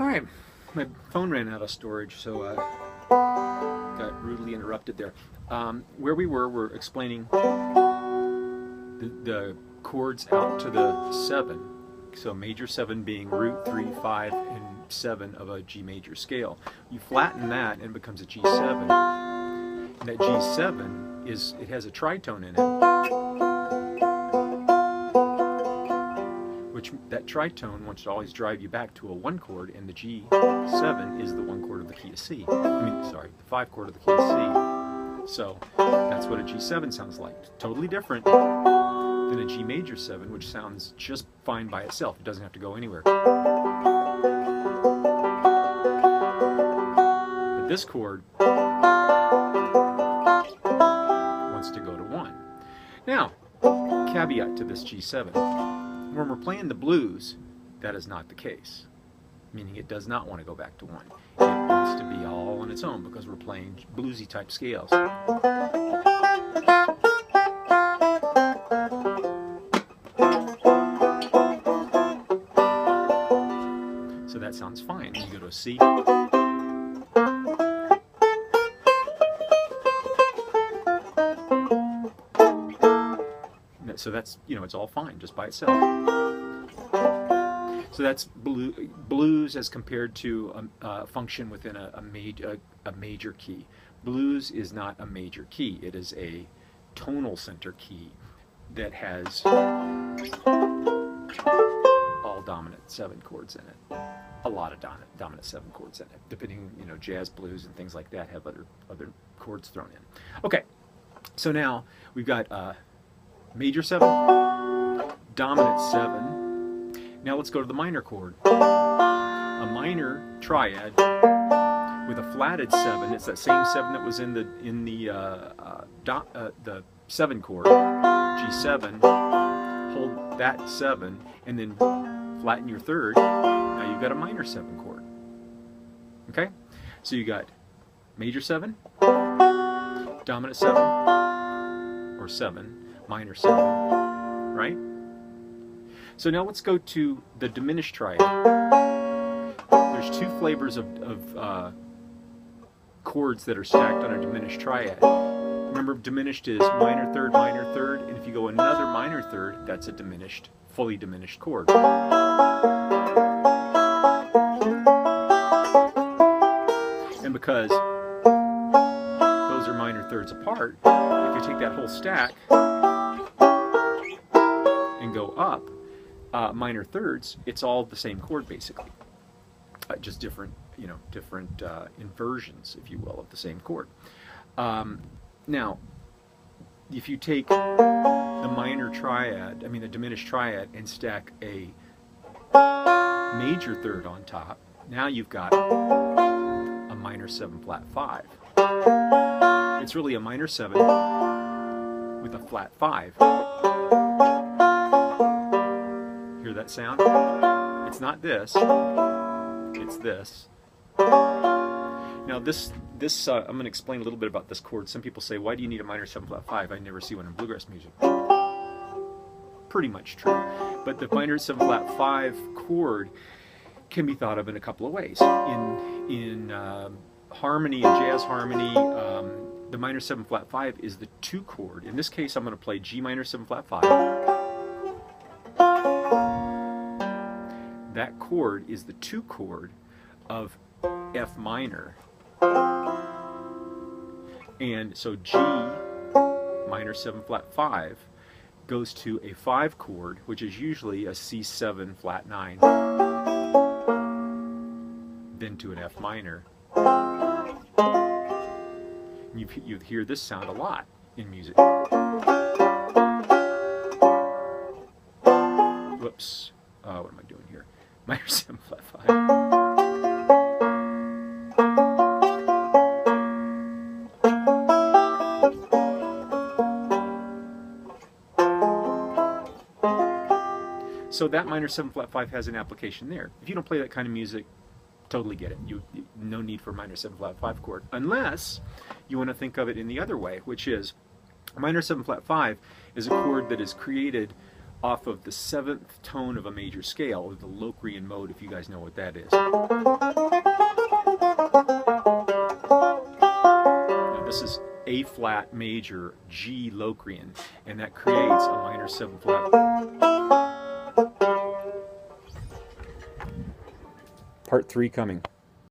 Alright, my phone ran out of storage, so got rudely interrupted there. Where we were, we're explaining the chords out to the 7. So major 7 being root 3, 5, and 7 of a G major scale. You flatten that and it becomes a G7. And that G7 it has a tritone in it. Which that tritone wants to always drive you back to a 1 chord, and the G7 is the 1 chord of the key of C. The 5 chord of the key of C. So that's what a G7 sounds like. Totally different than a G major 7, which sounds just fine by itself. It doesn't have to go anywhere. But this chord wants to go to 1. Now, caveat to this G7. When we're playing the blues, that is not the case. Meaning it does not want to go back to 1. It wants to be all on its own because we're playing bluesy type scales. So that sounds fine. You go to a C. So that's, it's all fine just by itself. So that's blues as compared to a function within a major key. Blues is not a major key. It is a tonal center key that has all dominant 7 chords in it. A lot of dominant 7 chords in it. Depending, jazz, blues, and things like that have other chords thrown in. Okay, so now we've got major 7, dominant 7. Now let's go to the minor chord. A minor triad with a flatted 7. It's that same 7 that was in the 7 chord, G7. Hold that 7 and then flatten your 3rd. Now you've got a minor 7 chord. Okay? So you got major 7, dominant 7, or 7. Minor 7, right? So now let's go to the diminished triad. There's 2 flavors of chords that are stacked on a diminished triad. Remember, diminished is minor 3rd, and if you go another minor 3rd, that's a diminished, fully diminished chord. And because those are minor 3rds apart, if you take that whole stack and go up minor 3rds, it's all the same chord basically, just different, different inversions, if you will, of the same chord. Now, if you take the minor triad, the diminished triad, and stack a major 3rd on top, now you've got a minor 7 flat 5. It's really a minor 7 with a flat 5. Hear that sound? It's not this. It's this. Now this I'm going to explain a little bit about this chord. Some people say, why do you need a minor 7 flat 5? I never see one in bluegrass music. Pretty much true. But the minor 7 flat 5 chord can be thought of in a couple of ways. In harmony and jazz harmony, the minor 7 flat 5 is the 2 chord. In this case, I'm going to play G minor 7 flat 5. That chord is the 2 chord of F minor. And so G minor 7 flat 5 goes to a 5 chord, which is usually a C7 flat 9, then to an F minor. You hear this sound a lot in music. Whoops. What am I doing here? Minor 7 flat 5. So that minor 7 flat 5 has an application there. If you don't play that kind of music, totally get it. No need for a minor 7 flat 5 chord, unless you want to think of it in the other way, which is a minor 7 flat 5 is a chord that is created off of the 7th tone of a major scale, or the Locrian mode, if you guys know what that is. Now this is A flat major, G Locrian, and that creates a minor 7 flat. Part 3 coming.